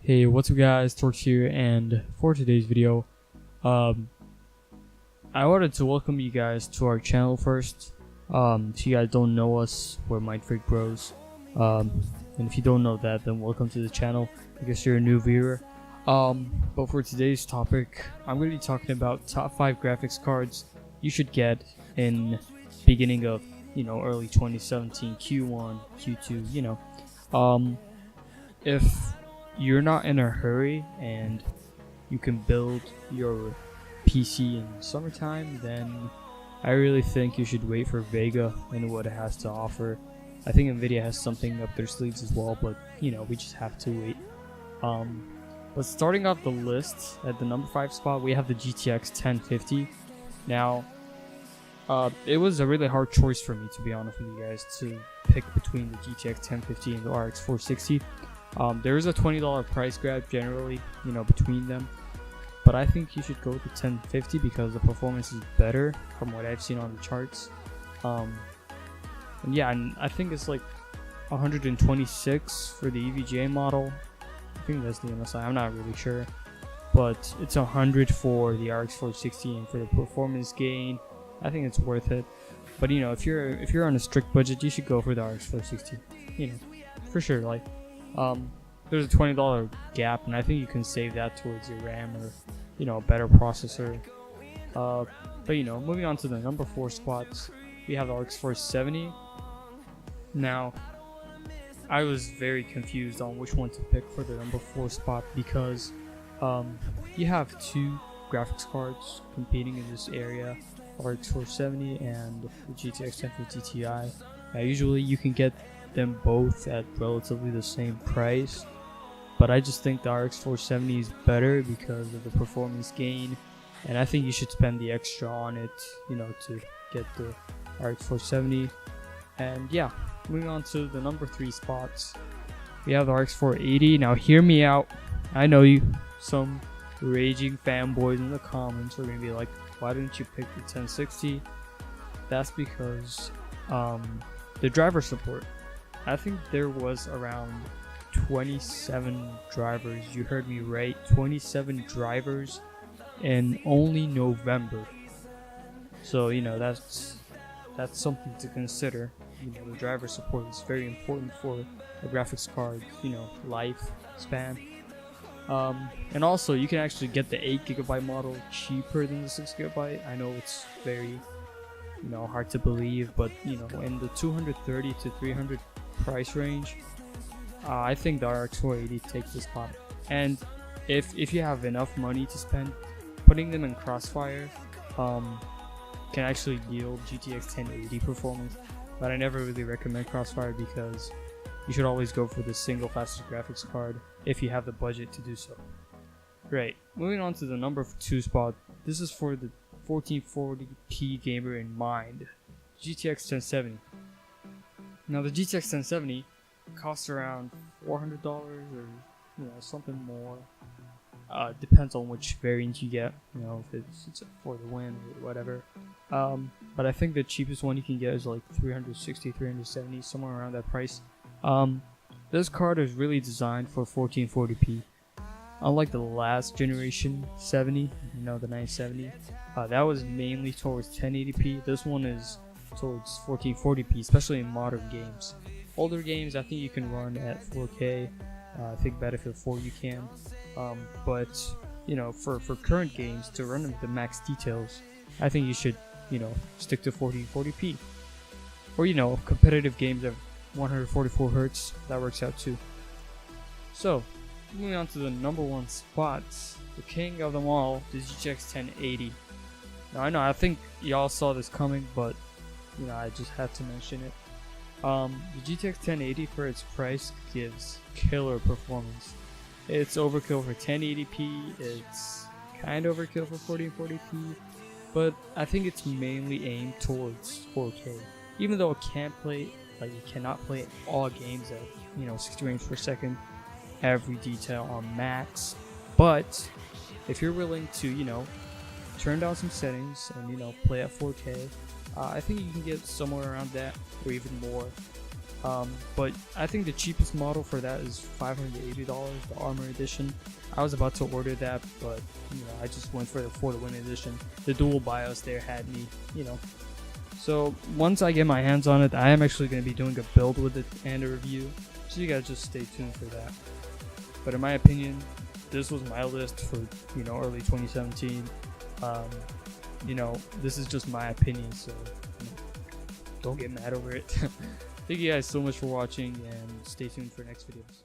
Hey, what's up guys, Torx here, and for today's video, I wanted to welcome you guys to our channel first. If you guys don't know us, we're Mindfreak Bros, and if you don't know that, then welcome to the channel. I guess you're a new viewer. But for today's topic, I'm going to be talking about top 5 graphics cards you should get in beginning of, early 2017, Q1, Q2, if you're not in a hurry and you can build your PC in summertime, then I really think you should wait for Vega and what it has to offer. I think Nvidia has something up their sleeves as well, but we just have to wait. But starting off the list, at the number 5 spot, we have the GTX 1050. Now, it was a really hard choice for me, to be honest with you guys, to pick between the GTX 1050 and the RX 460. There is a $20 price grab generally, between them, but I think you should go with the 1050 because the performance is better from what I've seen on the charts. And I think it's like 126 for the EVGA model. I think that's the MSI. I'm not really sure, but it's 100 for the RX 460, and for the performance gain, I think it's worth it. But if you're on a strict budget, you should go for the RX 460. For sure. There's a $20 gap, and I think you can save that towards your RAM or a better processor. But moving on to the number 4 spots, we have the RX 470. Now, I was very confused on which one to pick for the number 4 spot because you have 2 graphics cards competing in this area, RX 470 and the GTX 1050 Ti. Now, usually you can get them both at relatively the same price, but I just think the RX 470 is better because of the performance gain, and I think you should spend the extra on it, to get the RX 470. And moving on to the number 3 spots, we have the RX 480. Now hear me out. I know some raging fanboys in the comments are gonna be like, why didn't you pick the 1060? That's because the driver support. I think there was around 27 drivers. You heard me right, 27 drivers in only November. So that's something to consider. The driver support is very important for a graphics card, lifespan. And also you can actually get the 8GB model cheaper than the 6GB. I know it's very hard to believe, but in the 230 to 300 price range, I think the RX 480 takes this spot. And if you have enough money to spend, putting them in Crossfire can actually yield GTX 1080 performance, but I never really recommend Crossfire because you should always go for the single fastest graphics card if you have the budget to do so. Great, moving on to the number 2 spot. This is for the 1440p gamer in mind, GTX 1070. Now the GTX 1070 costs around $400 or something more. Depends on which variant you get. If it's for the win or whatever. But I think the cheapest one you can get is like 360, 370, somewhere around that price. This card is really designed for 1440p. Unlike the last generation 70, the 970, that was mainly towards 1080p. This one is towards 1440p, especially in modern games. Older games, I think you can run at 4K. I think Battlefield 4 you can. But for current games, to run them at the max details, I think you should stick to 1440p. Or competitive games at 144 Hz, that works out too. So moving on to the number 1 spot, the king of them all, the GTX 1080. Now I think y'all saw this coming, but I just had to mention it. The GTX 1080 for its price gives killer performance. It's overkill for 1080p, it's kind of overkill for 1440p, but I think it's mainly aimed towards 4K. Even though it can't play, you cannot play all games at 60 frames per second, every detail on max. But if you're willing to turn down some settings and play at 4K, I think you can get somewhere around that or even more. But I think the cheapest model for that is $580, the Armor Edition. I was about to order that, but I just went for the Win Edition. The dual BIOS there had me, So once I get my hands on it, I am actually going to be doing a build with it and a review. So you guys just stay tuned for that. But in my opinion, this was my list for early 2017. This is just my opinion, so don't get mad over it. Thank you guys so much for watching, and stay tuned for next videos.